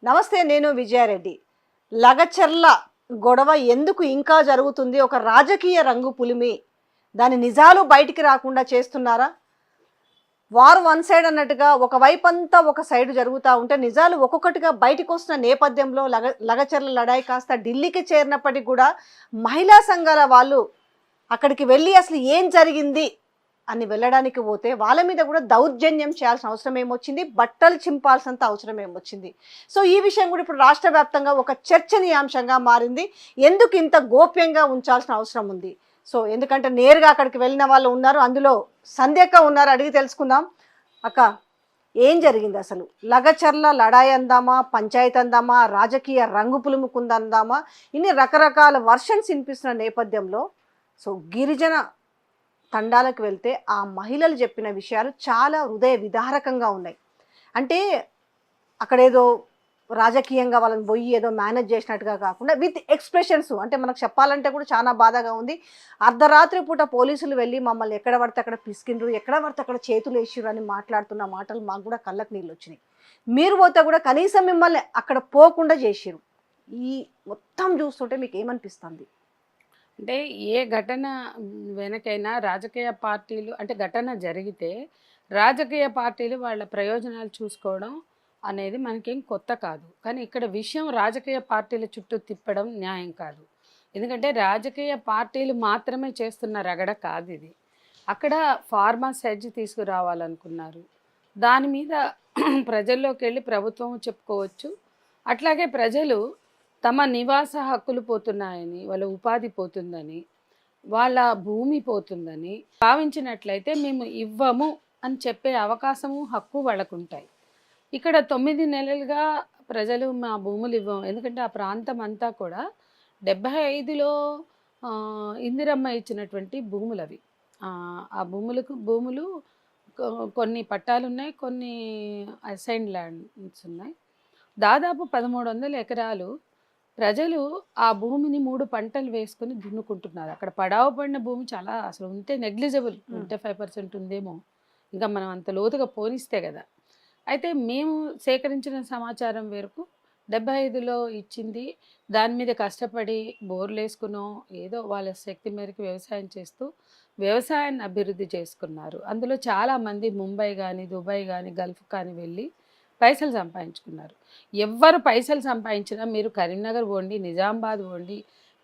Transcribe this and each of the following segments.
నమస్తే, నేను విజయారెడ్డి. లగచర్ల గొడవ ఎందుకు ఇంకా జరుగుతుంది? ఒక రాజకీయ రంగు పులిమి దాని నిజాలు బయటికి రాకుండా చేస్తున్నారా? వార్ వన్ సైడ్ అన్నట్టుగా ఒకవైపంతా ఒక సైడ్ జరుగుతూ ఉంటే నిజాలు ఒక్కొక్కటిగా బయటకు వస్తున్న నేపథ్యంలో లగచర్ల లడాయి కాస్త ఢిల్లీకి చేరినప్పటికీ కూడా మహిళా సంఘాల వాళ్ళు అక్కడికి వెళ్ళి అసలు ఏం జరిగింది అని వెళ్ళడానికి పోతే వాళ్ళ మీద కూడా దౌర్జన్యం చేయాల్సిన అవసరం ఏమొచ్చింది, బట్టలు చింపాల్సినంత అవసరం ఏమొచ్చింది. సో ఈ విషయం కూడా ఇప్పుడు రాష్ట్ర వ్యాప్తంగా ఒక చర్చనీయాంశంగా మారింది. ఎందుకు ఇంత గోప్యంగా ఉంచాల్సిన అవసరం ఉంది? సో ఎందుకంటే నేరుగా అక్కడికి వెళ్ళిన వాళ్ళు ఉన్నారు, అందులో సంధ్యక్క ఉన్నారు, అడిగి తెలుసుకుందాం. అక్క, ఏం జరిగింది అసలు? లగచర్ల లడాయి అందామా, పంచాయతీ అందామా, రాజకీయ రంగు పులుముకుందందామా, ఇన్ని రకరకాల వర్షన్స్ వినిపిస్తున్న నేపథ్యంలో సో గిరిజన తండాలకు వెళ్తే ఆ మహిళలు చెప్పిన విషయాలు చాలా హృదయ విదారకంగా ఉన్నాయి. అంటే అక్కడేదో రాజకీయంగా వాళ్ళని పోయి ఏదో మేనేజ్ చేసినట్టుగా కాకుండా విత్ ఎక్స్ప్రెషన్స్, అంటే మనకు చెప్పాలంటే కూడా చాలా బాధగా ఉంది. అర్ధరాత్రి పూట పోలీసులు వెళ్ళి మమ్మల్ని ఎక్కడ పడితే అక్కడ పిసికిండ్రు, ఎక్కడ పడితే అక్కడ చేతులు వేసిర్రు అని మాట్లాడుతున్న మాటలు మాకు కూడా కళ్ళకు నీళ్ళు వచ్చినాయి. మీరు పోతే కూడా కనీసం మిమ్మల్ని అక్కడ పోకుండా చేసిర్రు. ఈ మొత్తం చూస్తుంటే మీకు ఏమనిపిస్తుంది? అంటే ఏ ఘటన వెనకైనా రాజకీయ పార్టీలు అంటే ఘటన జరిగితే రాజకీయ పార్టీలు వాళ్ళ ప్రయోజనాలు చూసుకోవడం అనేది మనకేం కొత్త కాదు. కానీ ఇక్కడ విషయం రాజకీయ పార్టీల చుట్టూ తిప్పడం న్యాయం కాదు. ఎందుకంటే రాజకీయ పార్టీలు మాత్రమే చేస్తున్న రగడ కాదు ఇది. అక్కడ ఫార్మర్స్ హెడ్జ్ తీసుకురావాలనుకున్నారు. దాని మీద ప్రజల్లోకి వెళ్ళి ప్రభుత్వం చెప్పుకోవచ్చు. అట్లాగే ప్రజలు తమ నివాస హక్కులు పోతున్నాయని, వాళ్ళ ఉపాధి పోతుందని, వాళ్ళ భూమి పోతుందని భావించినట్లయితే మేము ఇవ్వము అని చెప్పే అవకాశము, హక్కు వాళ్ళకు ఉంటాయి. ఇక్కడ 9 నెలలుగా ప్రజలు మా భూములు ఇవ్వము, ఎందుకంటే ఆ ప్రాంతం అంతా కూడా 75లో ఇందిరమ్మ ఇచ్చినటువంటి భూములు అవి. ఆ భూములు కొన్ని పట్టాలు ఉన్నాయి, కొన్ని అసైన్డ్ ల్యాండ్స్ ఉన్నాయి. దాదాపు 1300 ఎకరాలు ప్రజలు ఆ భూమిని 3 పంటలు వేసుకొని దున్నుకుంటున్నారు. అక్కడ పడావు పడిన భూమి చాలా అసలు ఉంటే నెగ్లిజిబుల్, ఉంటే 5% ఉందేమో, ఇంకా మనం అంత లోతుగా పోనిస్తే కదా. అయితే మేము సేకరించిన సమాచారం మేరకు 75లో ఇచ్చింది. దాని మీద కష్టపడి బోర్లు వేసుకునో ఏదో వాళ్ళ శక్తి మేరకు వ్యవసాయం చేస్తూ వ్యవసాయాన్ని అభివృద్ధి చేసుకున్నారు. అందులో చాలామంది ముంబై కానీ, దుబాయ్ కానీ, గల్ఫ్ కానీ వెళ్ళి పైసలు సంపాదించుకున్నారు. ఎవ్వరు పైసలు సంపాదించినా మీరు కరీంనగర్ పోండి, నిజామాబాద్ పోండి,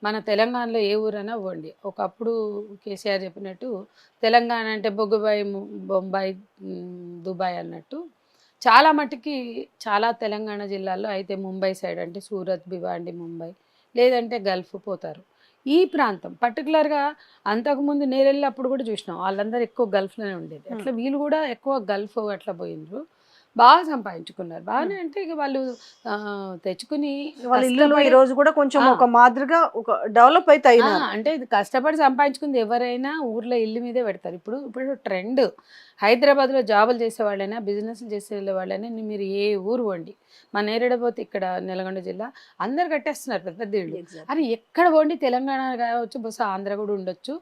మన తెలంగాణలో ఏ ఊరైనా పోండి. ఒకప్పుడు కేసీఆర్ చెప్పినట్టు తెలంగాణ అంటే బొగ్గుబాయి, బొంబాయి, దుబాయ్ అన్నట్టు చాలా మటుకి చాలా తెలంగాణ జిల్లాల్లో అయితే ముంబై సైడ్ అంటే సూరత్, భివాండి, ముంబై, లేదంటే గల్ఫ్ పోతారు. ఈ ప్రాంతం పర్టికులర్గా అంతకుముందు నేను వెళ్ళినప్పుడు కూడా చూసినాం, వాళ్ళందరూ ఎక్కువ గల్ఫ్లోనే ఉండేది. అట్లా వీళ్ళు కూడా ఎక్కువ గల్ఫ్ అట్లా పోయినరు, బాగా సంపాదించుకున్నారు. బాగానే అంటే ఇక వాళ్ళు తెచ్చుకుని వాళ్ళ ఇల్లు ఈ రోజు కూడా కొంచెం ఒక మాదిరిగా ఒక డెవలప్ అయితే అయినారు. అంటే ఇది కష్టపడి సంపాదించుకుంది ఎవరైనా ఊర్లో ఇల్లు మీదే పెడతారు. ఇప్పుడు ట్రెండ్ హైదరాబాద్లో జాబులు చేసే వాళ్ళైనా, బిజినెస్లు చేసే వాళ్ళైనా మీరు ఏ ఊరు వండి, మన నేరేడపోతే ఇక్కడ నల్గొండ జిల్లా అందరు కట్టేస్తున్నారు పెద్ద పెద్ద ఇళ్ళు. అది ఎక్కడ వండి తెలంగాణ కావచ్చు, బహుశా ఆంధ్ర కూడా ఉండొచ్చు.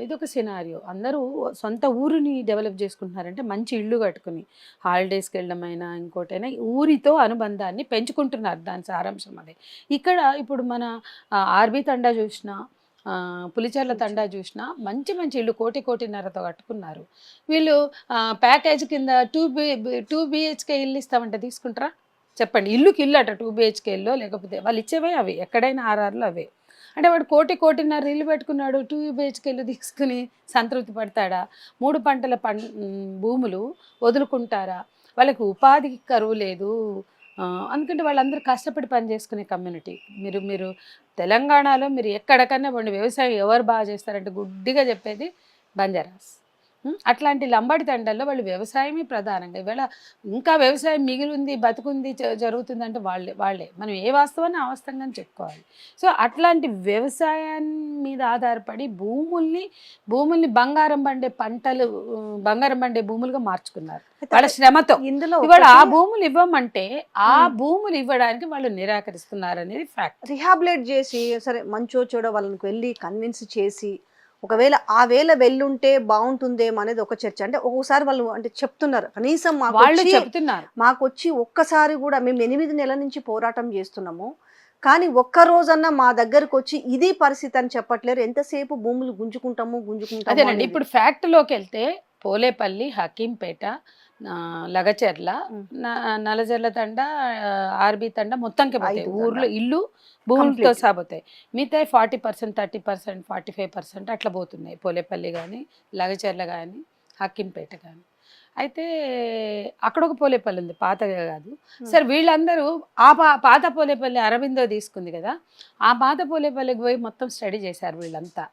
ఇదొక సినారియో. అందరూ సొంత ఊరిని డెవలప్ చేసుకుంటున్నారంటే మంచి ఇల్లు కట్టుకుని హాలిడేస్కి వెళ్ళడమైనా ఇంకోటైనా ఊరితో అనుబంధాన్ని పెంచుకుంటున్నారు. దాని సారాంశం అదే. ఇక్కడ ఇప్పుడు మన ఆర్బీ తండా చూసినా, పులిచెర్ల తండా చూసినా మంచి మంచి ఇల్లు కోటిన్నరతో కట్టుకున్నారు. వీళ్ళు ప్యాకేజ్ కింద 2 BHK ఇల్లు ఇస్తామంటే తీసుకుంటారా చెప్పండి? ఇల్లుకి ఇల్లు అట 2 BHK ఇల్లు, లేకపోతే వాళ్ళు ఇచ్చేవే అవి, ఎక్కడైనా ఆర్ఆర్లో అవే. అంటే వాడు కోటిన్నర ఇల్లు పెట్టుకున్నాడు, 2 BHK ఇల్లు తీసుకుని సంతృప్తి పడతాడా? 3 పంటల భూములు వదులుకుంటారా? వాళ్ళకి ఉపాధికి కరువు లేదు. అందుకంటే వాళ్ళందరూ కష్టపడి పని చేసుకునే కమ్యూనిటీ. మీరు తెలంగాణలో మీరు ఎక్కడికన్నా పోండి, వ్యవసాయం ఎవరు బాగా చేస్తారంటే గుడ్డిగా చెప్పేది బంజారాస్. అట్లాంటి లంబాడి తండాల్లో వాళ్ళు వ్యవసాయమే ప్రధానంగా. ఇవాళ ఇంకా వ్యవసాయం మిగిలింది, బతుకుంది, జరుగుతుందంటే వాళ్ళే మనం ఏ వాస్తవాన్ని ఆ వాస్తవంగానే చెప్పుకోవాలి. సో అట్లాంటి వ్యవసాయాన్ని మీద ఆధారపడి భూముల్ని బంగారం పండే పంటలు, బంగారం పండే భూములుగా మార్చుకున్నారు వాళ్ళ శ్రమతో. ఇందులో ఇవాళ ఆ భూములు ఇవ్వమంటే ఆ భూములు ఇవ్వడానికి వాళ్ళు నిరాకరిస్తున్నారు అనేది ఫ్యాక్ట్. రిహాబిలేట్ చేసి సరే మంచో చెడో వాళ్ళకి వెళ్ళి కన్విన్స్ చేసి ఒకవేళ ఆ వేళ వెళ్ళుంటే బాగుంటుందేమో అనేది ఒక చర్చ. అంటే ఒక్కొక్కసారి వాళ్ళు అంటే చెప్తున్నారు కనీసం వాళ్ళు చెప్తున్నారు. మాకొచ్చి ఒక్కసారి కూడా మేము 8 నెలల నుంచి పోరాటం చేస్తున్నాము. కానీ ఒక్క రోజన్నా మా దగ్గరకొచ్చి ఇది పరిస్థితి అని చెప్పట్లేరు. ఎంతసేపు భూములు గుంజుకుంటాము అదేనండి. అనేది. ఇప్పుడు ఫ్యాక్ట్‌లోకెళ్తే పోలేపల్లి, హకీంపేట, లగచర్ల, హ్మ్. నల్లజర్ల తండ, ఆర్‌బీ తండ మొత్తంకే పోతాయి. 5 ఊర్లో తండాలు. ఇల్లు, భూములతో కంప్లీట్. సహా పోతాయి. మిగతాయి 40%, 30%, 45% అట్లా పోతున్నాయి. పోలేపల్లి గానీ, లగచర్ల గానీ, హకీంపేట గానీ. అయితే అక్కడొక పోలేపల్లి ఉంది. పాతగా కాదు. సరే వీళ్ళందరూ ఆ పాత పోలేపల్లి అరవిందో తీసుకుంది కదా! ఆ పాత పోలేపల్లికి పోయి మొత్తం స్టడీ చేశారు వీళ్ళంతా.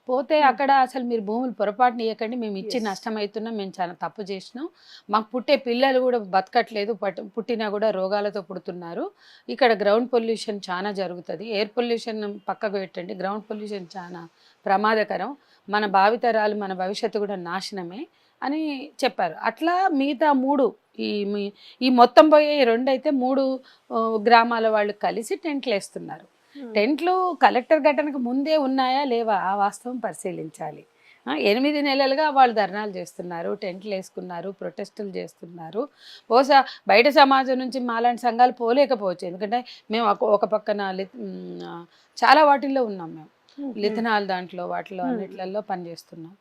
పోతే అక్కడ అసలు మీరు భూములు పొరపాటున ఇయ్యకండి. మేము ఇచ్చి Yes. నష్టమవుతున్నాం. మేము చాలా తప్పు చేసినాం. మాకు పుట్టే పిల్లలు కూడా బతకట్లేదు. పుట్టినా కూడా రోగాలతో పుడుతున్నారు. ఇక్కడ గ్రౌండ్ పొల్యూషన్ చాలా జరుగుతుంది. ఎయిర్ పొల్యూషన్ పక్కకు పెట్టండి. గ్రౌండ్ పొల్యూషన్ చాలా ప్రమాదకరం. మన భావితరాలు మన భవిష్యత్తు కూడా నాశనమే అని చెప్పారు. అట్లా మిగతా 3 ఈ మొత్తం పోయే 2 అయితే 3 గ్రామాల వాళ్ళు కలిసి టెంట్లేస్తున్నారు. టెంట్లు కలెక్టర్ ఘటనకు ముందే ఉన్నాయా లేవా ఆ వాస్తవం పరిశీలించాలి. 8 నెలలుగా వాళ్ళు ధర్నాలు చేస్తున్నారు, టెంట్లు వేసుకున్నారు, ప్రొటెస్టులు చేస్తున్నారు. బహుశా బయట సమాజం నుంచి మాలాంటి సంఘాలు పోలేకపోవచ్చు. ఎందుకంటే మేము ఒక పక్కన చాలా వాటిల్లో ఉన్నాం మేము. లిథనాల్ దాంట్లో వాటిలో అన్నిట్లలో పనిచేస్తున్నాం.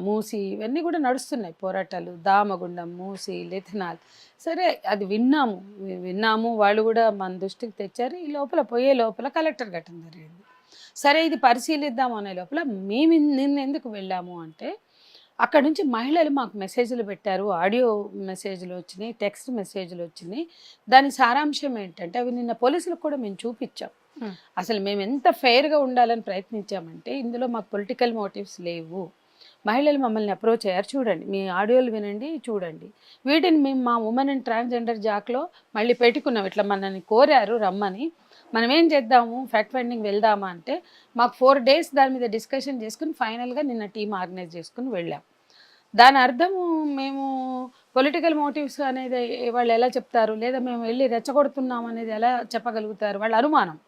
మూసి ఇవన్నీ కూడా నడుస్తున్నాయి పోరాటాలు. దామగుండం, మూసి, లిథనాల్. సరే అది విన్నాము. వాళ్ళు కూడా మన దృష్టికి తెచ్చారు. ఈ లోపల పోయే లోపల కలెక్టర్ ఘటన జరిగింది. సరే ఇది పరిశీలిద్దాం అనే లోపల మేము నిన్న ఎందుకు వెళ్ళాము అంటే అక్కడ నుంచి మహిళలు మాకు మెసేజ్లు పెట్టారు. ఆడియో మెసేజ్లు వచ్చినాయి, టెక్స్ట్ మెసేజ్లు వచ్చినాయి. దాని సారాంశం ఏంటంటే అవి నిన్న పోలీసులకు కూడా మేము చూపించాం. అసలు మేము ఎంత ఫెయిర్గా ఉండాలని ప్రయత్నించామంటే ఇందులో మాకు పొలిటికల్ మోటివ్స్ లేవు. మహిళలు మమ్మల్ని అప్రోచ్ అయ్యారు. చూడండి, మీ ఆడియోలు వినండి, చూడండి. వీటిని మేము మా ఉమెన్ అండ్ ట్రాన్స్జెండర్ జాక్లో మళ్ళీ పెట్టుకున్నాం. ఇట్లా మనల్ని కోరారు రమ్మని. మనం ఏం చేద్దాము, ఫ్యాక్ట్ ఫైండింగ్ వెళ్దామా అంటే మాకు 4 days దాని మీద డిస్కషన్ చేసుకుని ఫైనల్గా నిన్న టీం ఆర్గనైజ్ చేసుకుని వెళ్ళాం. దాని అర్థము మేము పొలిటికల్ మోటివ్స్ అనేది వాళ్ళు ఎలా చెప్తారు, లేదా మేము వెళ్ళి రెచ్చగొడుతున్నాం అనేది ఎలా చెప్పగలుగుతారు? వాళ్ళ అనుమానం.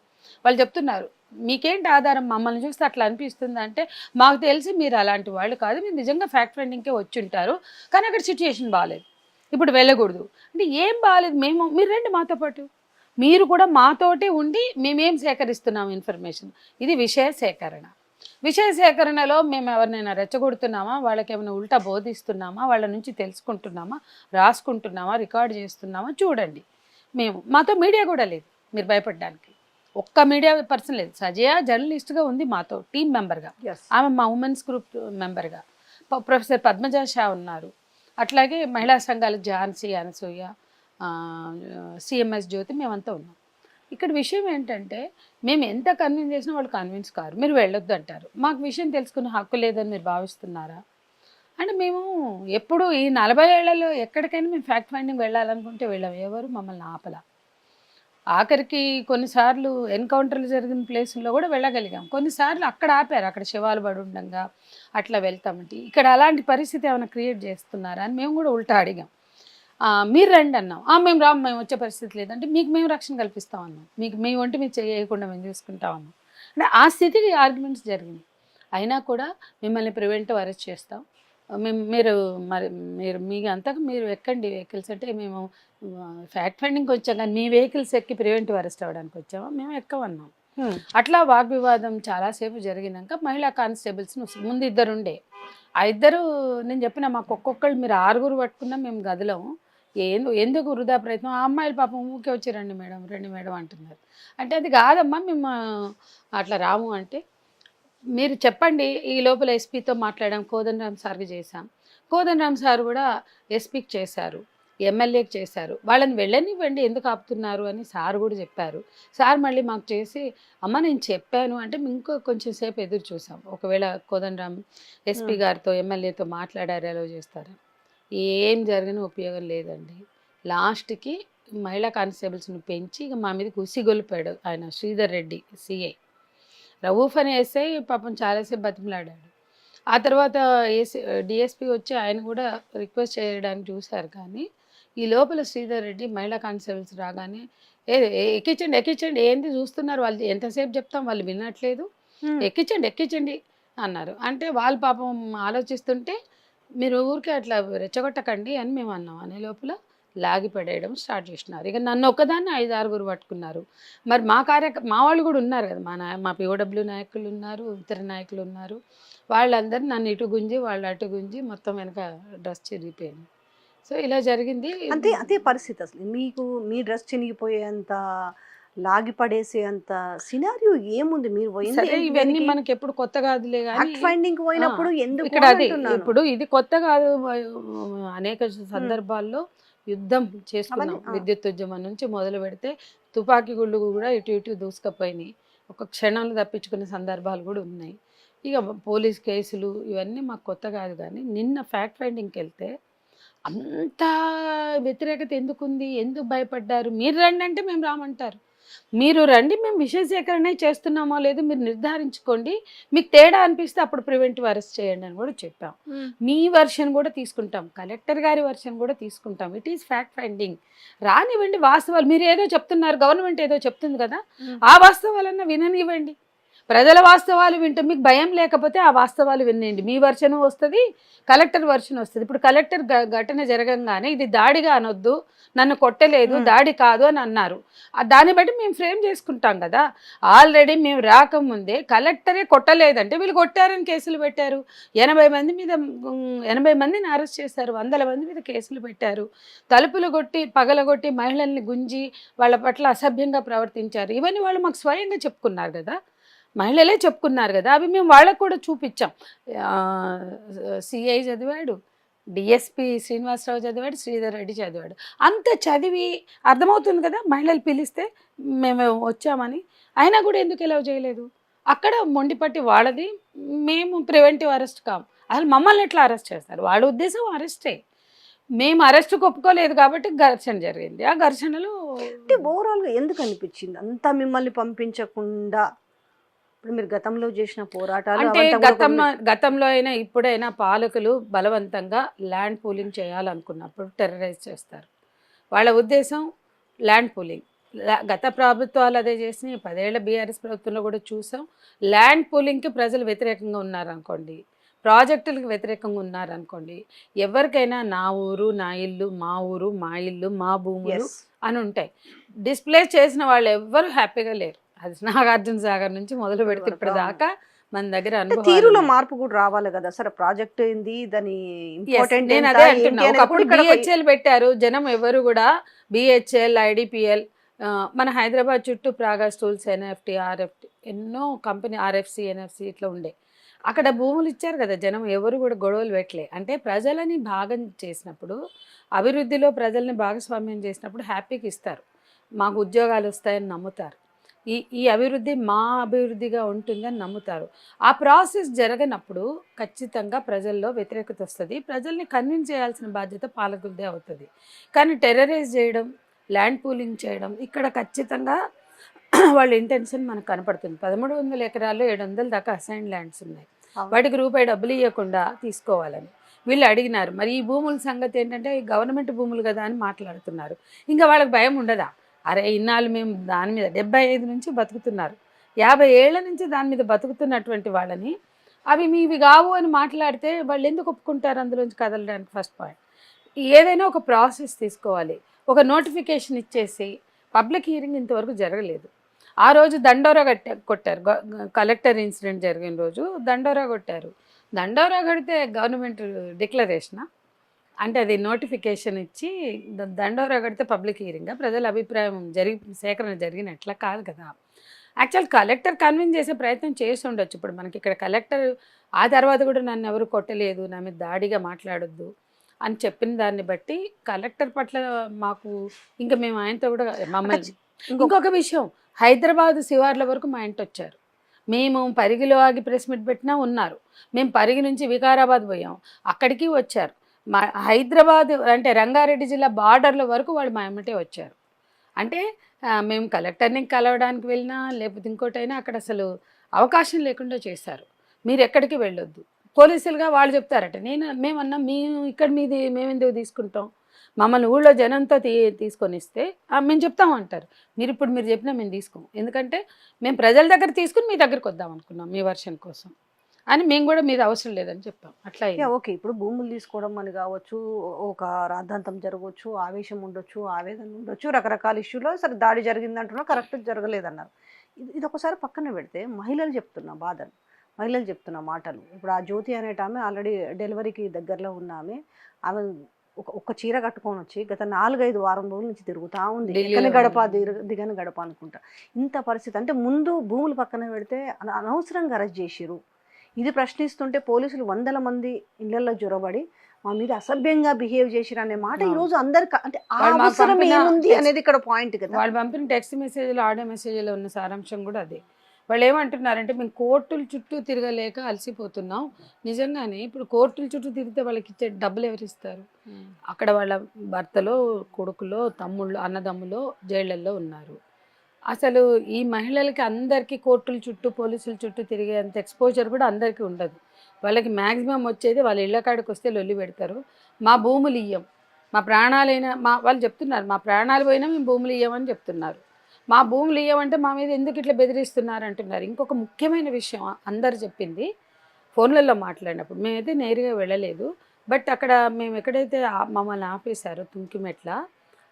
వాళ్ళు చెప్తున్నారు, మీకేంటి ఆధారం మమ్మల్ని చూస్తే అట్లా అనిపిస్తుంది అంటే, మాకు తెలిసి మీరు అలాంటి వాళ్ళు కాదు, మీరు నిజంగా ఫ్యాక్ట్ ఫైండింగ్కే వచ్చి ఉంటారు, కానీ అక్కడ సిచ్యుయేషన్ బాగాలేదు, ఇప్పుడు వెళ్ళకూడదు అంటే. ఏం బాగాలేదు, మీరు రండి మాతో పాటు, మీరు కూడా మాతోటే ఉండి మేమేం సేకరిస్తున్నాం ఇన్ఫర్మేషన్. ఇది విషయ సేకరణ. విషయ సేకరణలో మేము ఎవరినైనా రెచ్చగొడుతున్నామా, వాళ్ళకి ఏమైనా ఉల్టా బోధిస్తున్నామా, వాళ్ళ నుంచి తెలుసుకుంటున్నామా, రాసుకుంటున్నామా, రికార్డ్ చేస్తున్నామా చూడండి. మాతో మీడియా కూడా లేదు మీరు భయపడడానికి. ఒక్క మీడియా పర్సన్ లేదు. సజయ జర్నలిస్ట్గా ఉంది మాతో, టీం మెంబర్గా. ఆమె మా ఉమెన్స్ గ్రూప్ మెంబర్గా. ప్రొఫెసర్ పద్మజా షా ఉన్నారు. అట్లాగే మహిళా సంఘాలు ఝాన్సీ, అనసూయ, సిఎంఎస్ జ్యోతి, మేమంతా ఉన్నాం. ఇక్కడ విషయం ఏంటంటే మేము ఎంత కన్విన్స్ చేసినా వాళ్ళు కన్విన్స్ కారు. మీరు వెళ్ళొద్దు అంటారు. మాకు విషయం తెలుసుకునే హక్కు లేదని మీరు భావిస్తున్నారా అంటే, మేము ఎప్పుడు ఈ 40 ఏళ్లలో ఎక్కడికైనా మేము ఫ్యాక్ట్ ఫైండింగ్ వెళ్ళాలనుకుంటే వెళ్ళాం. ఎవరు మమ్మల్ని ఆపలా. ఆఖరికి కొన్నిసార్లు ఎన్కౌంటర్లు జరిగిన ప్లేసుల్లో కూడా వెళ్ళగలిగాం. కొన్నిసార్లు అక్కడ ఆపారు, అక్కడ శవాలు పడి ఉండగా అట్లా వెళ్తామంటే. ఇక్కడ అలాంటి పరిస్థితి ఏమైనా క్రియేట్ చేస్తున్నారా అని మేము కూడా ఉల్టా అడిగాం. మీరు రండి అన్నాం. మేము రాము, మేము వచ్చే పరిస్థితి లేదంటే మీకు మేము రక్షణ కల్పిస్తాం అన్నాం. మీ ఒంటి మీరు చేయకుండా మేము చూసుకుంటాం అన్నాం. అంటే ఆ స్థితికి ఆర్గ్యుమెంట్స్ జరిగినాయి. అయినా కూడా మిమ్మల్ని ప్రివెంటివ్ అరెస్ట్ చేస్తాం, మీరు మీ అంతకు మీరు ఎక్కండి వెహికల్స్ అంటే, మేము ఫ్యాక్ట్ ఫైండింగ్కి వచ్చాం కానీ మీ వెహికల్స్ ఎక్కి ప్రివెంటివ్ అరెస్ట్ అవ్వడానికి వచ్చామా, మేము ఎక్కమన్నాం. అట్లా వాగ్వివాదం చాలాసేపు జరిగినాక మహిళా కానిస్టేబుల్స్ ముందు 2 ఉండే. ఆ 2 నేను చెప్పిన మాకు ఒక్కొక్కళ్ళు మీరు 6 పట్టుకున్నా మేము గదిలాము, ఎందుకు వృధా ప్రయత్నం. ఆ అమ్మాయిలు పాపం ఊకే వచ్చి రండి మేడం అంటున్నారు. అంటే అది కాదమ్మా, మేము అట్లా రాము అంటే, మీరు చెప్పండి. ఈ లోపల ఎస్పీతో మాట్లాడాం, కోదండరామ్ సార్కి చేశాం. కోదండరామ్ సార్ కూడా ఎస్పీకి చేశారు, ఎమ్మెల్యేకి చేశారు. వాళ్ళని వెళ్ళనివ్వండి, ఎందుకు ఆపుతున్నారు అని సార్ కూడా చెప్పారు. సార్ మళ్ళీ మాకు చేసి, అమ్మ నేను చెప్పాను అంటే ఇంకో కొంచెం సేపు ఎదురు చూసాం. ఒకవేళ కోదండరామ్ ఎస్పీ గారితో ఎమ్మెల్యేతో మాట్లాడారు, ఎలా చేస్తారు. ఏం జరిగిన ఉపయోగం లేదండి. లాస్ట్కి మహిళా కానిస్టేబుల్స్ని పెంచి ఇక మా మీద ఉసిగొలిపాడు ఆయన శ్రీధర్ రెడ్డి సిఐ. రవూఫ్ అని ఎస్ఐ పాపం చాలాసేపు బతిమలాడాడు. ఆ తర్వాత డిఎస్పీ వచ్చి ఆయన కూడా రిక్వెస్ట్ చేయడానికి చూశారు. కానీ ఈ లోపల శ్రీధర్ రెడ్డి మహిళా కానిస్టేబుల్స్ రాగానే ఎక్కించండి ఏంది చూస్తున్నారు, వాళ్ళు ఎంతసేపు చెప్తాం, వాళ్ళు వినట్లేదు, ఎక్కించండి అన్నారు. అంటే వాళ్ళు పాపం ఆలోచిస్తుంటే మీరు ఊరికే అట్లా రెచ్చగొట్టకండి అని మేము అన్నాం. అనే లోపల లాగి పడేయడం స్టార్ట్ చేసినారు. ఇక నన్ను ఒక్కదాన్ని 5, 6 పట్టుకున్నారు. మరి మా వాళ్ళు కూడా ఉన్నారు కదా! మా పీఓడబ్ల్యూ నాయకులు ఉన్నారు, ఇతర నాయకులు ఉన్నారు. వాళ్ళందరూ నన్ను ఇటు గుంజి, వాళ్ళు అటు గుంజి మొత్తం వెనక డ్రెస్ చిరిగిపోయింది. సో, ఇలా జరిగింది. అంతే అదే పరిస్థితి అసలు. మీకు మీ డ్రెస్ చినిగిపోయేంత, లాగి పడేసేంత సినారియో ఏముంది? మీరు పోయింది సరే ఏంటి ఇవన్నీ దానికి? మనకెప్పుడు కొత్త కాదులే గానీ ఫ్యాక్ట్ ఫైండింగ్‌కి ఆ! పోయినప్పుడు ఎందుకు ఇక్కడ అని అదే. అంటున్నాను. ఇప్పుడు ఇది కొత్త కాదు. అనేక హ్మ్. సందర్భాల్లో యుద్ధం అవన్నీ చేసుకున్నాం. విద్యుత్ ఉద్యమం నుంచి మొదలుపెడితే తుపాకీ గుళ్ళు కూడా ఇటు ఇటు దూసుకుపోయినాయి. ఒక క్షణంలో తప్పించుకునే సందర్భాలు కూడా ఉన్నాయి. ఇక పోలీస్ కేసులు ఇవన్నీ మాకు కొత్త కాదు గానీ, నిన్న ఫ్యాక్ట్ ఫైండింగ్‌కెళ్తే అంత వ్యతిరేకత ఎందుకుంది? ఎందుకు భయపడ్డారు? మీరు రండంటే మేము రామంటారు. మీరు రండి, మేము విషయ సేకరణే చేస్తున్నామో లేదో మీరు నిర్ధారించుకోండి. మీకు తేడా అనిపిస్తే అప్పుడు ప్రివెంటివ్ అరెస్ట్ చేయండి అని కూడా చెప్పాం. హ్మ్. మీ వెర్షన్ కూడా తీసుకుంటాం. కలెక్టర్ గారి వెర్షన్ కూడా తీసుకుంటాం. It is fact finding. రానివ్వండి వాస్తవాలు. మీరు ఏదో చెప్తున్నారు, గవర్నమెంట్ ఏదో చెప్తుంది కదా! హ్మ్. ఆ వాస్తవాలన్నా విననివ్వండి. ప్రజల వాస్తవాలు వింటే మీకు భయం లేకపోతే ఆ వాస్తవాలు వినండి. మీ వెర్షన్ వస్తది, కలెక్టర్ వెర్షన్ వస్తది. ఇప్పుడు కలెక్టర్ ఘటన జరగంగానే ఇది దాడిగా అనొద్దు, నన్ను కొట్టలేదు, హ్మ్. దాడి కాదు అని అన్నారు. దాన్ని బట్టి మేము ఫ్రేమ్ చేసుకుంటాం కదా! ఆల్రెడీ మేము రాకముందే కలెక్టరే కొట్టలేదంటే వీళ్ళు కొట్టారని కేసులు పెట్టారు. 80 మంది మీద 80 మందిని అరెస్ట్ చేశారు. వందల మంది మీద కేసులు పెట్టారు. తలుపులు కొట్టి, పగలగొట్టి, మహిళల్ని గుంజి వాళ్ళ పట్ల అసభ్యంగా ప్రవర్తించారు. ఇవన్నీ వాళ్ళు మాకు స్వయంగా చెప్పుకున్నారు కదా! మహిళలే చెప్పుకున్నారు కదా! అవి మేము వాళ్ళకు కూడా చూపిచ్చాం. సిఐ చదివాడు, డిఎస్పి శ్రీనివాసరావు చదివాడు, శ్రీధర్ రెడ్డి చదివాడు. అంత చదివి అర్థమవుతుంది కదా! మహిళలు పిలిస్తే మేము వచ్చామని. అయినా కూడా ఎందుకు ఎలౌ చేయలేదు? అక్కడ మొండిపట్టి వాళ్ళది. మేము ప్రివెంటివ్ అరెస్ట్ కాము. అసలు మమ్మల్ని ఎట్లా అరెస్ట్ చేస్తారు? వాళ్ళ ఉద్దేశం అరెస్టే. మేము అరెస్ట్‌కి ఒప్పుకోలేదు కాబట్టి ఘర్షణ జరిగింది. ఆ ఘర్షణలో అంటే ఓవరాల్‌గా ఎందుకు అనిపించింది? అంతా మిమ్మల్ని పంపించకుండా ఇప్పుడు మీరు గతంలో చేసిన పోరాటాలు అంటే అవంతా కూడా గతంలో అయినా ఇప్పుడైనా పాలకులు బలవంతంగా ల్యాండ్ పూలింగ్ చేయాలనుకున్నప్పుడు టెర్రరైజ్ చేస్తారు. వాళ్ళ ఉద్దేశం ల్యాండ్ పూలింగ్. గత ప్రభుత్వాలు అదే చేసినాయి. 10 ఏళ్ల బీఆర్ఎస్ ప్రభుత్వంలో కూడా చూసాం. ల్యాండ్ పూలింగ్‌కి ప్రజలు వ్యతిరేకంగా ఉన్నారనుకోండి, ప్రాజెక్టులకు వ్యతిరేకంగా ఉన్నారనుకోండి, ఎవరికైనా నా ఊరు, నా ఇల్లు, మా ఊరు, మా ఇల్లు, మా భూములు యెస్. అని ఉంటాయి. డిస్ప్లేస్ చేసిన వాళ్ళు ఎవ్వరు హ్యాపీగా లేరు. అది నాగార్జున సాగర్ నుంచి మొదలు ఇప్పటి పెడితే వరకు ఇప్పటిదాకా మన దగ్గర అంటే అనుభవాలు తీరులో ఉన్నాయి. మార్పు కూడా రావాలి కదా! సరే ప్రాజెక్ట్ ఏంది? దాని ఎస్, ఇంపార్టెంట్ నేను ఎంత? అదే ఏంటి అంటున్నా. అనేది కూడా ఒకప్పుడు ఇక్కడ బిహెచ్ఎల్ పెట్టారు. జనం ఎవరు కూడా బిహెచ్ఎల్, ఐడిపిఎల్, మన హైదరాబాద్ చుట్టూ ప్రాగా స్టూల్స్, ఎన్ఎఫ్టి, ఆర్ఎఫ్టి ఎన్నో కంపెనీ, ఆర్ఎఫ్సి, ఎన్ఎఫ్సి ఇట్లా ఉండే. అక్కడ భూములు ఇచ్చారు కదా! జనం ఎవరు కూడా గొడవలు పెట్టలే. అంటే ప్రజలని భాగం చేసినప్పుడు, అభివృద్ధిలో ప్రజల్ని భాగస్వామ్యం చేసినప్పుడు హ్యాపీగా ఇస్తారు. మాకు ఉద్యోగాలు వస్తాయని నమ్ముతారు. ఈ ఈ అభివృద్ధి మా అభివృద్ధిగా ఉంటుందని నమ్ముతారు. ఆ ప్రాసెస్ జరగనప్పుడు ఖచ్చితంగా ప్రజల్లో వ్యతిరేకత వస్తది. ప్రజల్ని కన్విన్స్ చేయాల్సిన బాధ్యత పాలకులదే అవుతది. కానీ టెర్రరైజ్ చేయడం, ల్యాండ్ పూలింగ్ చేయడం ఇక్కడ ఖచ్చితంగా వాళ్ళ ఇంటెన్షన్ మనకు కనపడుతుంది. 1300 ఎకరాల్లో 700 దాకా అసైన్డ్ ల్యాండ్స్ ఉన్నాయి. అవును. వాటికి రూపాయి డబ్బులు ఇవ్వకుండా తీసుకోవాలని వీళ్ళు అడిగినారు. మరి ఈ భూముల సంగతి ఏంటంటే గవర్నమెంట్ భూములు కదా అని మాట్లాడుతున్నారు. ఇంకా వాళ్ళకి భయం ఉండదా? అరే ఇన్నాళ్ళు మేము దాని మీద 75 నుంచి బతుకుతున్నారు. 50 ఏళ్ల నుంచి దాని మీద బతుకుతున్నటువంటి వాళ్ళని అవి మీవి కావు అని మాట్లాడితే వాళ్ళు ఎందుకు ఒప్పుకుంటారు అందులోంచి కదలడానికి? First point. ఏదైనా ఒక ప్రాసెస్ తీసుకోవాలి. ఒక నోటిఫికేషన్ ఇచ్చేసి పబ్లిక్ హియరింగ్ ఇంతవరకు జరగలేదు. ఆ రోజు దండోరా కొట్టారు. కలెక్టర్ ఇన్సిడెంట్ జరిగిన రోజు దండోరా కొట్టారు. దండోరా కొడితే గవర్నమెంట్ డిక్లరేషనా? అంటే అది నోటిఫికేషన్ ఇచ్చి దండోరా కడితే పబ్లిక్ హియరింగా? ప్రజల అభిప్రాయం సేకరణ జరిగినట్లా కాదు కదా! యాక్చువల్ కలెక్టర్ కన్విన్స్ చేసే ప్రయత్నం చేసి ఉండొచ్చు. ఇప్పుడు మనకి ఇక్కడ కలెక్టర్ ఆ తర్వాత కూడా నన్ను ఎవరు కొట్టలేదు, నా మీద దాడిగా మాట్లాడొద్దు అని చెప్పిన దాన్ని బట్టి కలెక్టర్ పట్ల మాకు ఇంకా మేము ఆయనతో కూడా మమ్మల్ని ఇంకొక విషయం, హైదరాబాద్ శివార్ల వరకు మా ఇంటి వచ్చారు. మేము పరిగిలో ఆగి ప్రెస్ మీట్ పెట్టినా ఉన్నారు. మేము పరిగి నుంచి వికారాబాద్ పోయాం, అక్కడికి వచ్చారు. మా హైదరాబాద్ అంటే రంగారెడ్డి జిల్లా బార్డర్ల వరకు వాళ్ళు మా ఎమ్మటే వచ్చారు. అంటే మేము కలెక్టర్ని కలవడానికి వెళ్ళినా లేకపోతే ఇంకోటైనా అక్కడ అసలు అవకాశం లేకుండా చేశారు. మీరు ఎక్కడికి వెళ్ళొద్దు. పోలీసులుగా వాళ్ళు చెప్తారట. మేమన్నా మేము ఇక్కడ మీది మేమెందుకు తీసుకుంటాం, మమ్మల్ని ఊళ్ళో జనంతో తీసుకొని ఇస్తే మేము చెప్తాం అంటారు. మీరు చెప్పినా మేము తీసుకోం. ఎందుకంటే మేము ప్రజల దగ్గర తీసుకుని మీ దగ్గరికి వద్దాం అనుకున్నాం మీ వర్షన్ కోసం. అని మేము కూడా మీద అవసరం లేదని చెప్పాం. అట్లా అయింది. ఓకే. ఇప్పుడు భూములు తీసుకోవడం అని కావచ్చు, ఒక రాద్ధాంతం జరగవచ్చు, ఆవేశం ఉండొచ్చు, ఆవేదన ఉండొచ్చు, రకరకాల ఇష్యూలో సరే దాడి జరిగిందంటున్నారు, కరెక్ట్ జరగలేదన్నారు. ఇది ఒకసారి పక్కన పెడితే మహిళలు చెప్తున్న బాధలు, మహిళలు చెప్తున్న మాటలు. ఇప్పుడు ఆ జ్యోతి అనేటామె ఆల్రెడీ డెలివరీకి దగ్గరలో ఉన్న ఆమె ఒక చీర కట్టుకొని వచ్చి గత 4-5 వారం రోజుల నుంచి తిరుగుతా ఉంది. ఢిల్లీలో ఎక్కని గడప ఉంది. దిగని గడప అనుకుంటా. ఇంత పరిస్థితి అంటే ముందు భూములు పక్కన పెడితే అనవసరంగా అరెస్ట్ చేసిర్రు. ఇది ప్రశ్నిస్తుంటే పోలీసులు 100 మంది ఇళ్లలో జొరబడి మా మీద అసభ్యంగా బిహేవ్ చేసిరు అనే మాట ఈ రోజు అందరికి అంటే ఆ వాళ్ళు మాకు అవసరం పంపిన ఏముంది అనేది ఇక్కడ పాయింట్ కదా. వాళ్ళు పంపిన టెక్స్ట్ మెసేజ్లు, ఆడియో మెసేజ్లో ఉన్న సారాంశం కూడా అదే. వాళ్ళు ఏమంటున్నారంటే మేము కోర్టుల చుట్టూ తిరగలేక అలసిపోతున్నాం. నిజంగానే ఇప్పుడు కోర్టుల చుట్టూ తిరిగితే వాళ్ళకి ఇచ్చే డబ్బులు ఎవరిస్తారు? అక్కడ వాళ్ళ భర్తలో, కొడుకులో, తమ్ముళ్ళు, అన్నదమ్ములో జైళ్ళల్లో ఉన్నారు. అసలు ఈ మహిళలకి అందరికీ కోర్టుల చుట్టూ, పోలీసుల చుట్టూ తిరిగేంత ఎక్స్పోజర్ కూడా అందరికీ ఉండదు. వాళ్ళకి మ్యాక్సిమం వచ్చేది వాళ్ళ ఇళ్ళ కాడికి వస్తే లొల్లి పెడతారు. మా భూములు ఇయ్యం, మా ప్రాణాలైనా వాళ్ళు చెప్తున్నారు మా ప్రాణాలు పోయినా మేము భూములు ఇయ్యమని చెప్తున్నారు. మా భూములు ఇయ్యమంటే మా మీద ఎందుకు ఇట్లా బెదిరిస్తున్నారు అంటున్నారు. ఇంకొక ముఖ్యమైన విషయం అందరు చెప్పింది ఫోన్లలో మాట్లాడినప్పుడు, మేమైతే నేరుగా వెళ్ళలేదు, బట్ అక్కడ మేము ఎక్కడైతే మమ్మల్ని ఆపేశారో తుంకిమెట్ల,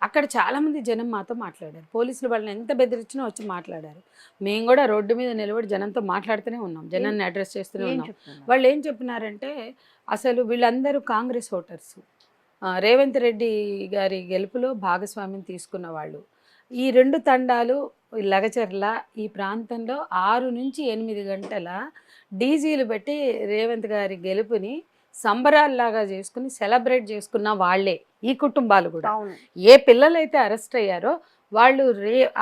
అక్కడ చాలామంది జనం మాతో మాట్లాడారు. పోలీసులు వాళ్ళని ఎంత బెదిరించినా వచ్చి మాట్లాడారు. మేము కూడా రోడ్డు మీద నిలబడి జనంతో మాట్లాడుతూనే ఉన్నాం, జనాన్ని అడ్రస్ చేస్తూనే ఉన్నాం. వాళ్ళు ఏం చెప్పినారంటే అసలు వీళ్ళందరూ కాంగ్రెస్ ఓటర్స్, రేవంత్ రెడ్డి గారి గెలుపులో భాగస్వామ్యం తీసుకున్న వాళ్ళు. ఈ 2 తండాలు లగచర్ల ఈ ప్రాంతంలో 6 నుంచి 8 గంటల డీజీలు పెట్టి రేవంత్ గారి గెలుపుని సంబరాల్లాగా చేసుకుని సెలబ్రేట్ చేసుకున్న వాళ్ళే ఈ కుటుంబాలు కూడా. ఏ పిల్లలైతే అరెస్ట్ అయ్యారో వాళ్ళు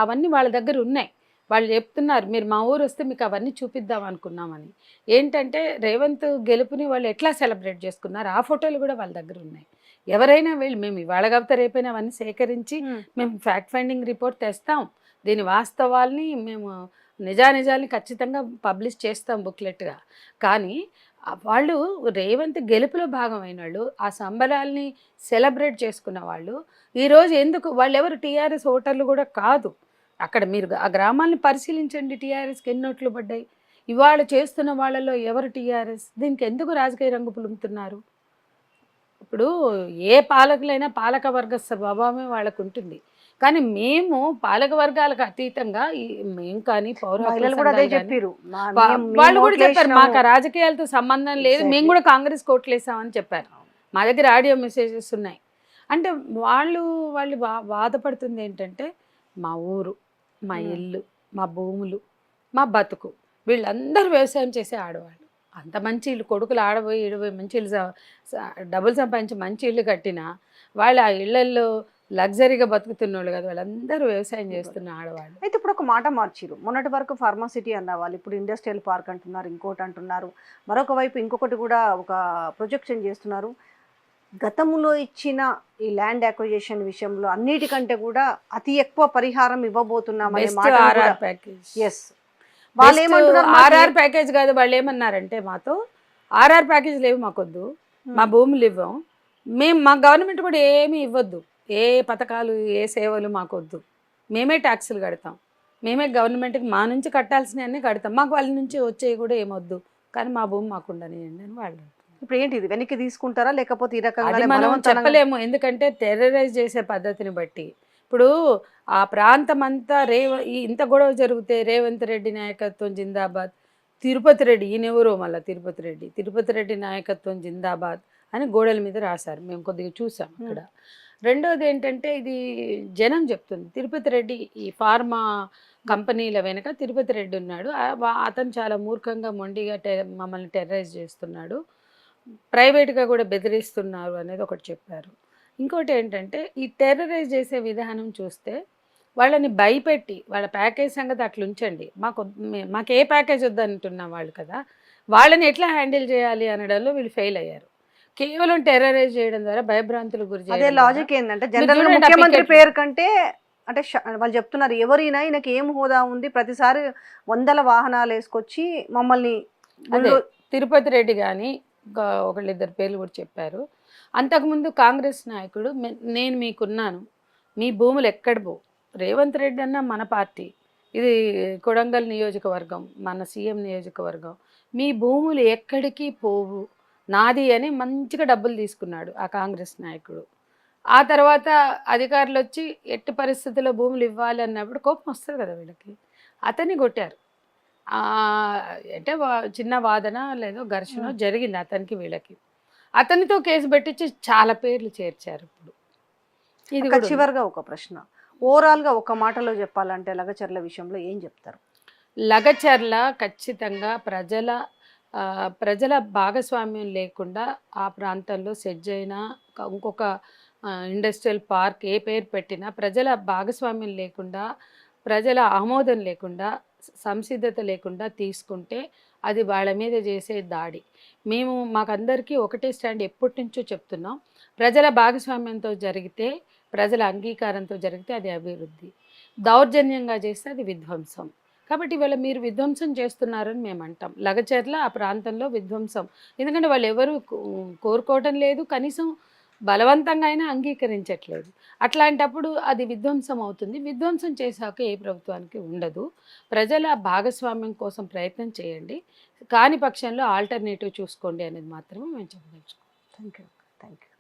అవన్నీ వాళ్ళ దగ్గర ఉన్నాయి. వాళ్ళు చెప్తున్నారు మీరు మా ఊరు వస్తే మీకు అవన్నీ చూపిద్దాం అనుకున్నామని. ఏంటంటే రేవంత్ గెలుపుని వాళ్ళు ఎట్లా సెలబ్రేట్ చేసుకున్నారు ఆ ఫోటోలు కూడా వాళ్ళ దగ్గర ఉన్నాయి. ఎవరైనా వీళ్ళు మేము ఇవాళ కాబట్టి రేపైనా అవన్నీ సేకరించి మేము ఫ్యాక్ట్ ఫైండింగ్ రిపోర్ట్ తెస్తాం, దీని వాస్తవాల్ని మేము నిజానిజాల్ని ఖచ్చితంగా పబ్లిష్ చేస్తాం బుక్లెట్గా. కానీ వాళ్ళు రేవంత్ గెలుపులో భాగమైన వాళ్ళు, ఆ సంబరాల్ని సెలబ్రేట్ చేసుకున్న వాళ్ళు ఈరోజు ఎందుకు వాళ్ళు ఎవరు టీఆర్ఎస్ ఓటర్లు కూడా కాదు. అక్కడ మీరు ఆ గ్రామాలను పరిశీలించండి, టీఆర్ఎస్కి ఎన్ని ఓట్లు పడ్డాయి. ఇవాళ చేస్తున్న వాళ్ళలో ఎవరు టీఆర్ఎస్? దీనికి ఎందుకు రాజకీయ రంగు పులుముతున్నారు? ఇప్పుడు ఏ పాలకులైనా పాలక వర్గ స్వభావమే వాళ్ళకు ఉంటుంది. కానీ మేము పాలక వర్గాలకు అతీతంగా మేము కానీ వాళ్ళు కూడా వాళ్ళు కూడా చెప్పారు మాకు రాజకీయాలతో సంబంధం లేదు, మేము కూడా కాంగ్రెస్ కోట్లేసామని చెప్పారు. మా దగ్గర ఆడియో మెసేజెస్ ఉన్నాయి. అంటే వాళ్ళు బాధపడుతుంది ఏంటంటే మా ఊరు, మా ఇల్లు, మా భూములు, మా బతుకు, వీళ్ళందరూ వ్యవసాయం చేసే ఆడవాళ్ళు. అంత మంచి ఇల్లు కొడుకులు ఆడబోయి ఈడబోయి మంచి ఇల్లు డబ్బులు సంపాదించి మంచి ఇల్లు కట్టినా వాళ్ళు ఆ ఇళ్లల్లో లగ్జరీగా బతుకుతున్నోళ్ళు కదా, వాళ్ళందరూ వ్యవసాయం చేస్తున్న ఆడవాళ్ళు. అయితే ఇప్పుడు ఒక మాట మార్చిరు. మొన్నటి వరకు ఫార్మాసిటీ అన్నవాళ్ళు ఇప్పుడు ఇండస్ట్రియల్ పార్క్ అంటున్నారు, ఇంకోటి అంటున్నారు, మరొక వైపు ఇంకొకటి కూడా ఒక ప్రొజెక్షన్ చేస్తున్నారు. గతంలో ఇచ్చిన ఈ ల్యాండ్ అక్విజిషన్ విషయంలో అన్నిటికంటే కూడా అతి ఎక్కువ పరిహారం ఇవ్వబోతున్నామనే మాట. వాళ్ళు ఏమంటున్నారు ఆర్ఆర్ ప్యాకేజ్ కాదు, వాళ్ళు ఏమన్నారంటే మాతో ఆర్ఆర్ ప్యాకేజ్ లేవు, మాకొద్దు, మా భూములు ఇవ్వం, మేము మా గవర్నమెంట్ కూడా ఏమీ ఇవ్వద్దు, ఏ పథకాలు ఏ సేవలు మాకొద్దు, మేమే ట్యాక్సులు కడతాం, మేమే గవర్నమెంట్కి మా నుంచి కట్టాల్సినవన్నీ కడతాం, మాకు వాళ్ళ నుంచి వచ్చేవి కూడా ఏమొద్దు, కానీ మా భూమి మాకు ఉండనియండి అని వాళ్ళు. ఇప్పుడు ఏంటి ఇది వెనక్కి తీసుకుంటారా లేకపోతే ఈ రకంగా మనం చెప్పలేము, ఎందుకంటే టెర్రరైజ్ చేసే పద్ధతిని బట్టి. ఇప్పుడు ఆ ప్రాంతం అంతా ఇంత గొడవ జరిగితే రేవంత్ రెడ్డి నాయకత్వం జిందాబాద్, తిరుపతి రెడ్డి ఈయనెవరో మళ్ళీ తిరుపతి రెడ్డి నాయకత్వం జిందాబాద్ అని గోడల మీద రాశారు, మేము కొద్దిగా చూసాం ఇక్కడ. రెండోది ఏంటంటే ఇది జనం చెప్తుంది, తిరుపతి రెడ్డి ఈ ఫార్మా కంపెనీల వెనక తిరుపతి రెడ్డి ఉన్నాడు, అతను చాలా మూర్ఖంగా మొండిగా మమ్మల్ని టెర్రరైజ్ చేస్తున్నాడు, ప్రైవేట్గా కూడా బెదిరిస్తున్నారు అనేది ఒకటి చెప్పారు. ఇంకోటి ఏంటంటే ఈ టెర్రరైజ్ చేసే విధానం చూస్తే వాళ్ళని భయపెట్టి వాళ్ళ ప్యాకేజ్ సంగతి అట్లా ఉంచండి, మాకు ఏ ప్యాకేజ్ వద్దంటున్నాం వాళ్ళు కదా, వాళ్ళని ఎట్లా హ్యాండిల్ చేయాలి అనడంలో వీళ్ళు ఫెయిల్ అయ్యారు. కేవలం టెర్రరైజ్ చేయడం ద్వారా భయభ్రాంతులకు గురి చేయడం. అదే లాజిక్ ఏంటంటే జనరల్ ముఖ్యమంత్రి పేరు కంటే అంటే వాళ్ళు చెప్తున్నారు ఎవరైనా ఈయనకి ఏం హోదా ఉంది, ప్రతిసారి 100 వాహనాలు వేసుకొచ్చి మమ్మల్ని. తిరుపతి రెడ్డి కానీ ఒకళ్ళిద్దరు పేర్లు కూడా చెప్పారు. అంతకుముందు కాంగ్రెస్ నాయకుడు నేను మీకున్నాను, మీ భూములు ఎక్కడ పో, రేవంత్ రెడ్డి అన్న మన పార్టీ, ఇది కొడంగల్ నియోజకవర్గం, మన సీఎం నియోజకవర్గం, మీ భూములు ఎక్కడికి పోవు, నాది అని మంచిగా డబ్బులు తీసుకున్నాడు ఆ కాంగ్రెస్ నాయకుడు. ఆ తర్వాత అధికారులు వచ్చి ఎట్టి పరిస్థితుల్లో భూములు ఇవ్వాలి అన్నప్పుడు కోపం వస్తుంది కదా వీళ్ళకి. అతన్ని కొట్టారు. అంటే చిన్న వాదన లేదో ఘర్షణ జరిగింది అతనికి వీళ్ళకి. అతనితో కేసు పెట్టించి చాలా పేర్లు చేర్చారు ఇప్పుడు. ఇది కూడా ఉంది. చివరిగా ఒక ప్రశ్న, ఓవరాల్గా ఒక మాటలో చెప్పాలంటే లగచర్ల విషయంలో ఏం చెప్తారు? లగచర్ల ఖచ్చితంగా ప్రజల భాగస్వామ్యం లేకుండా ఆ ప్రాంతంలో సెట్ అయినా ఇంకొక ఇండస్ట్రియల్ పార్క్ ఏ పేరు పెట్టినా ప్రజల భాగస్వామ్యం లేకుండా, ప్రజల ఆమోదం లేకుండా, సంసిద్ధత లేకుండా తీసుకుంటే అది వాళ్ళ మీద చేసే దాడి. మాకందరికీ ఒకటే స్టాండ్ ఎప్పటి నుంచో చెప్తున్నాం. ప్రజల భాగస్వామ్యంతో జరిగితే, ప్రజల అంగీకారంతో జరిగితే అది అభివృద్ధి. దౌర్జన్యంగా చేస్తే అది విధ్వంసం. కాబట్టి ఇవాళ మీరు విధ్వంసం చేస్తున్నారని మేము అంటాం. లగచర్ల ఆ ప్రాంతంలో విధ్వంసం. ఎందుకంటే వాళ్ళు ఎవరు కోరుకోవటం లేదు, కనీసం బలవంతంగా అయినా అంగీకరించట్లేదు. అట్లాంటప్పుడు అది విధ్వంసం అవుతుంది. విధ్వంసం చేశాక ఏ ప్రభుత్వానికి ఉండదు. ప్రజల భాగస్వామ్యం కోసం ప్రయత్నం చేయండి, కాని పక్షంలో ఆల్టర్నేటివ్ చూసుకోండి అనేది మాత్రమే మేము చెప్పదలుచుకున్నాం. Thank you. Thank you.